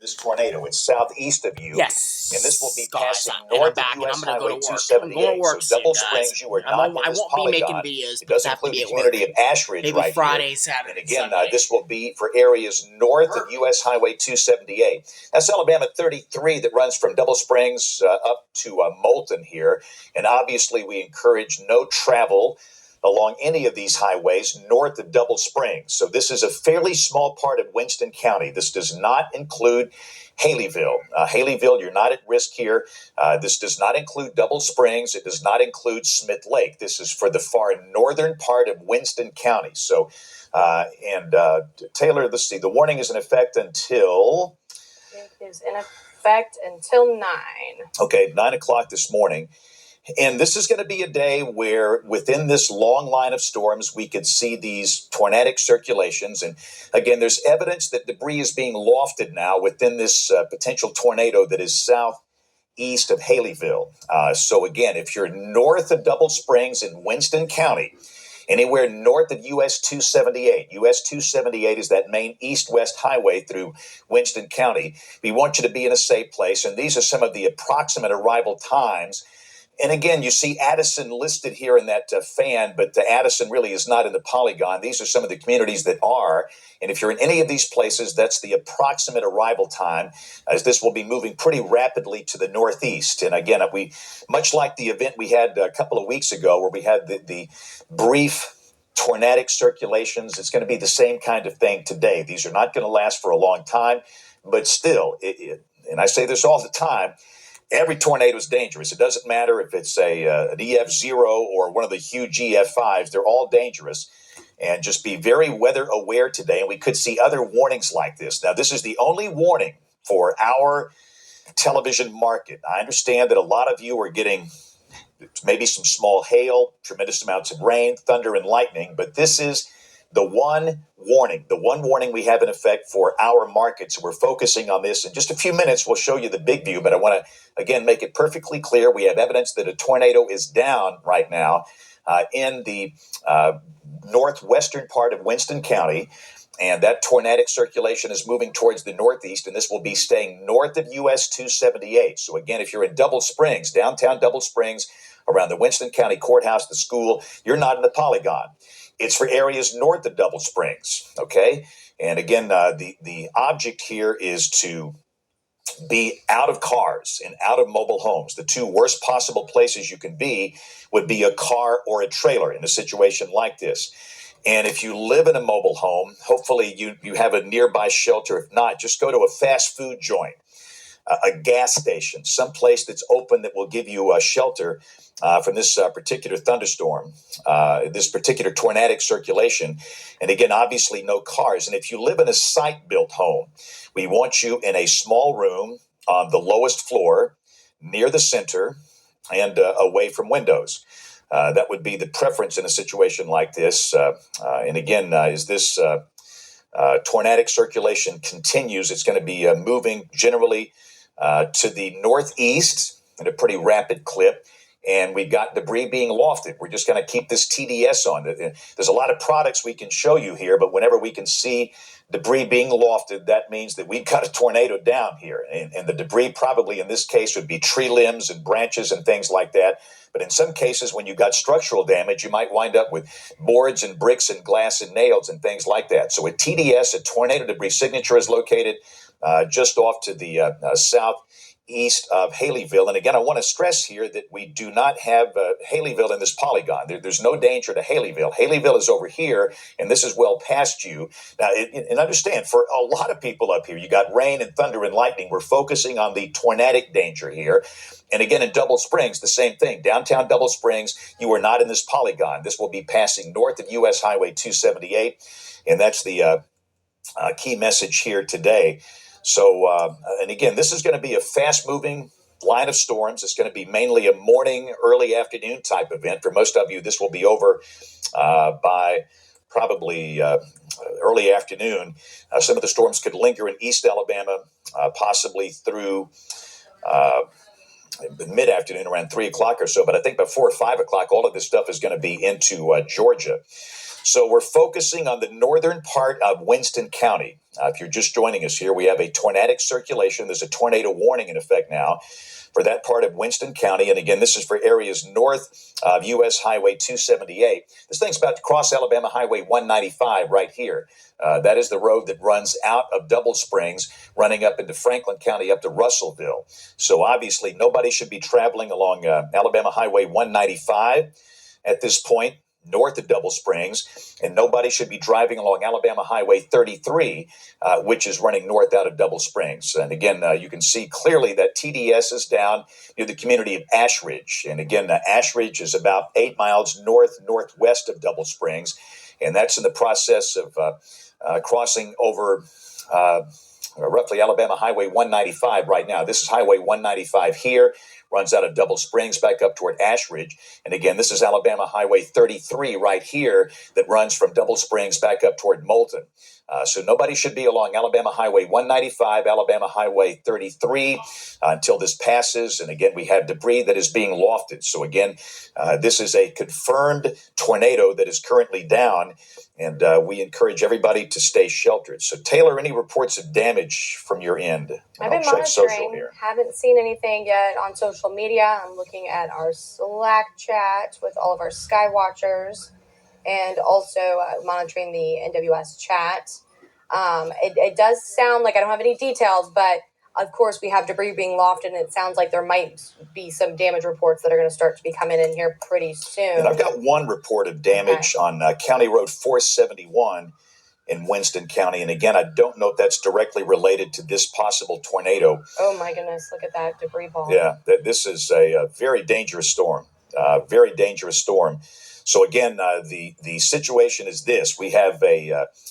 this tornado. It's southeast of you. Yes. And this will be guys, passing and I'm north back, of U.S. and I'm gonna Highway go to work. I'm 278. going to work So Double soon, Springs, guys. you are not in I this won't be making polygon. videos It because does I have to include be the at community work. of Ashridge Maybe right Friday, here. Saturday, And again, Sunday. this will be for areas north of U.S. Highway 278. That's Alabama 33 that runs from Double Springs up to Moulton here. And obviously, we encourage no travel along any of these highways north of Double Springs. So this is a fairly small part of Winston County. This does not include Haleyville. Haleyville, you're not at risk here. This does not include Double Springs. It does not include Smith Lake. This is for the far northern part of Winston County. So, Taylor, let's see. The warning is in effect until... It is in effect until 9. Okay, 9 o'clock this morning. And this is going to be a day where within this long line of storms, we could see these tornadic circulations. And again, there's evidence that debris is being lofted now within this potential tornado that is southeast of Haleyville. So again, if you're north of Double Springs in Winston County, anywhere north of US 278, US 278 is that main east-west highway through Winston County, we want you to be in a safe place. And these are some of the approximate arrival times. And again, you see Addison listed here in that fan, but Addison really is not in the polygon. These are some of the communities that are. And if you're in any of these places, that's the approximate arrival time, as this will be moving pretty rapidly to the northeast. And again, we much like the event we had a couple of weeks ago where we had the brief tornadic circulations, it's going to be the same kind of thing today. These are not going to last for a long time, but still, and I say this all the time, every tornado is dangerous. It doesn't matter if it's an EF0 or one of the huge EF5s. They're all dangerous. And just be very weather aware today. And we could see other warnings like this. Now, this is the only warning for our television market. I understand that a lot of you are getting maybe some small hail, tremendous amounts of rain, thunder, and lightning. But this is the one warning we have in effect for our market. So we're focusing on this. In just a few minutes, we'll show you the big view, but I want to, again, make it perfectly clear. We have evidence that a tornado is down right now in the northwestern part of Winston County, and that tornadic circulation is moving towards the northeast, and this will be staying north of US 278. So again, if you're in Double Springs, downtown Double Springs, around the Winston County Courthouse, the school, you're not in the polygon. It's for areas north of Double Springs, okay? And again, the object here is to be out of cars and out of mobile homes. The two worst possible places you can be would be a car or a trailer in a situation like this. And if you live in a mobile home, hopefully you have a nearby shelter. If not, just go to a fast food joint, a gas station, some place that's open that will give you a shelter from this particular thunderstorm, this particular tornadic circulation. And again, obviously no cars. And if you live in a site-built home, we want you in a small room on the lowest floor, near the center, and away from windows. That would be the preference in a situation like this. And again, as this tornadic circulation continues, it's going to be moving generally to the northeast at a pretty rapid clip. And we've got debris being lofted. We're just going to keep this TDS on. There's a lot of products we can show you here, but whenever we can see debris being lofted, that means that we've got a tornado down here. And the debris probably in this case would be tree limbs and branches and things like that. But in some cases, when you've got structural damage, you might wind up with boards and bricks and glass and nails and things like that. So at TDS, a tornado debris signature is located just off to the southeast of Haleyville. And again, I want to stress here that we do not have Haleyville in this polygon. There's no danger to Haleyville. Haleyville is over here, and this is well past you. Now, and understand, for a lot of people up here, you got rain and thunder and lightning. We're focusing on the tornadic danger here. And again, in Double Springs, the same thing. Downtown Double Springs, you are not in this polygon. This will be passing north of U.S. Highway 278, and that's the key message here today. So, and again, this is going to be a fast-moving line of storms. It's going to be mainly a morning, early afternoon type event. For most of you, this will be over by probably early afternoon. Some of the storms could linger in East Alabama, possibly through mid-afternoon, around 3 o'clock or so. But I think by 4 or 5 o'clock, all of this stuff is going to be into Georgia. So we're focusing on the northern part of Winston County. If you're just joining us here, we have a tornadic circulation. There's a tornado warning in effect now for that part of Winston County. And again, this is for areas north of U.S. Highway 278. This thing's about to cross Alabama Highway 195 right here. That is the road that runs out of Double Springs, running up into Franklin County up to Russellville. So obviously, nobody should be traveling along Alabama Highway 195 at this point, north of Double Springs, and nobody should be driving along Alabama Highway 33, which is running north out of Double Springs. And again, you can see clearly that TDS is down near the community of Ashridge. And again, Ashridge is about 8 miles northwest of Double Springs, and that's in the process of crossing over roughly Alabama Highway 195 right now. This is Highway 195 here. Runs out of Double Springs back up toward Ashridge. And again, this is Alabama Highway 33 right here that runs from Double Springs back up toward Moulton. So nobody should be along Alabama Highway 195, Alabama Highway 33 until this passes. And again, we have debris that is being lofted. So again, this is a confirmed tornado that is currently down. And we encourage everybody to stay sheltered. So, Taylor, any reports of damage from your end? I've been monitoring. Haven't seen anything yet on social media. I'm looking at our Slack chat with all of our Skywatchers, and also monitoring the NWS chat. It does sound like I don't have any details, but of course we have debris being lofted, and it sounds like there might be some damage reports that are going to start to be coming in here pretty soon. And I've got one report of damage on County Road 471 in Winston County. And again, I don't know if that's directly related to this possible tornado. Oh my goodness, look at that debris ball. Yeah, this is a very dangerous storm, very dangerous storm. So again, the situation is this. We have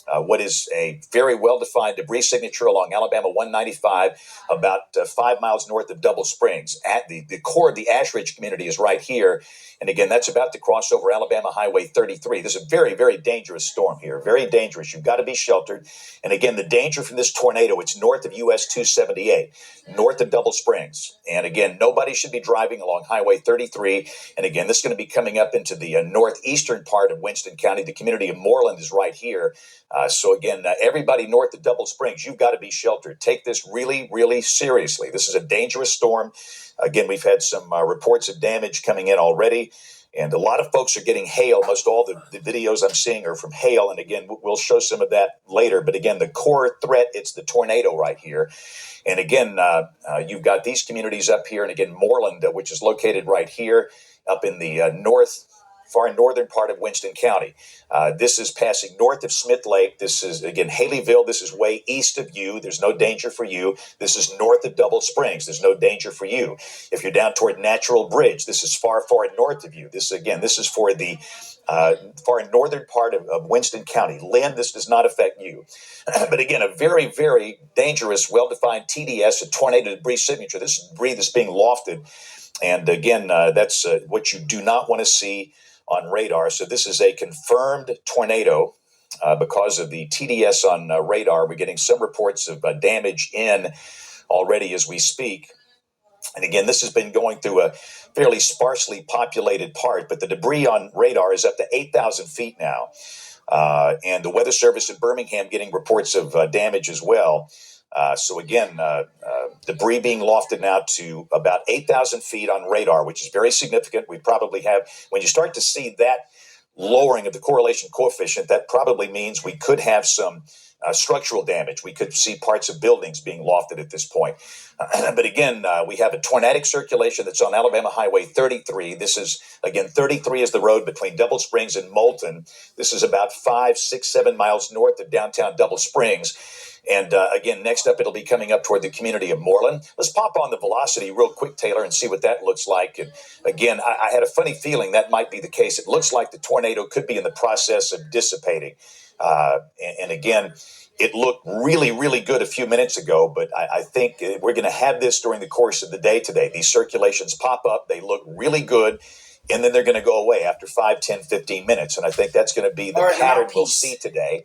what is a very well-defined debris signature along Alabama 195, about 5 miles north of Double Springs. At the core of the Ashridge community is right here. And again, that's about to cross over Alabama Highway 33. This is a very, very dangerous storm here. Very dangerous. You've got to be sheltered. And again, the danger from this tornado, it's north of US 278, north of Double Springs. And again, nobody should be driving along Highway 33. And again, this is going to be coming up into the northeastern part of Winston County. The community of Moreland is right here. So again, everybody north of Double Springs, you've got to be sheltered. Take this really, really seriously. This is a dangerous storm. Again, we've had some reports of damage coming in already, and a lot of folks are getting hail. Most all the videos I'm seeing are from hail, and again, we'll show some of that later. But again, the core threat, it's the tornado right here. And again, you've got these communities up here, and again, Moreland, which is located right here up in the far northern part of Winston County. This is passing north of Smith Lake. This is, again, Haleyville. This is way east of you. There's no danger for you. This is north of Double Springs. There's no danger for you. If you're down toward Natural Bridge, this is far, far north of you. This is for the far northern part of Winston County. Lynn, this does not affect you. But again, a very, very dangerous, well-defined TDS, a tornado debris signature. This is debris that's being lofted. And again, that's what you do not want to see on radar. So this is a confirmed tornado because of the TDS on radar. We're getting some reports of damage in already as we speak. And again, this has been going through a fairly sparsely populated part, but the debris on radar is up to 8,000 feet now. And the Weather Service in Birmingham getting reports of damage as well. So again, debris being lofted now to about 8,000 feet on radar, which is very significant. We probably have, when you start to see that lowering of the correlation coefficient, that probably means we could have some structural damage. We could see parts of buildings being lofted at this point. But again, we have a tornadic circulation that's on Alabama Highway 33. This is, again, 33 is the road between Double Springs and Moulton. This is about 5, 6, 7 miles north of downtown Double Springs. And again, next up, it'll be coming up toward the community of Moreland. Let's pop on the velocity real quick, Taylor, and see what that looks like. And again, I had a funny feeling that might be the case. It looks like the tornado could be in the process of dissipating. And again, it looked really, really good a few minutes ago, but I think we're going to have this during the course of the day today. These circulations pop up. They look really good. And then they're going to go away after 5, 10, 15 minutes. And I think that's going to be the pattern we'll see today.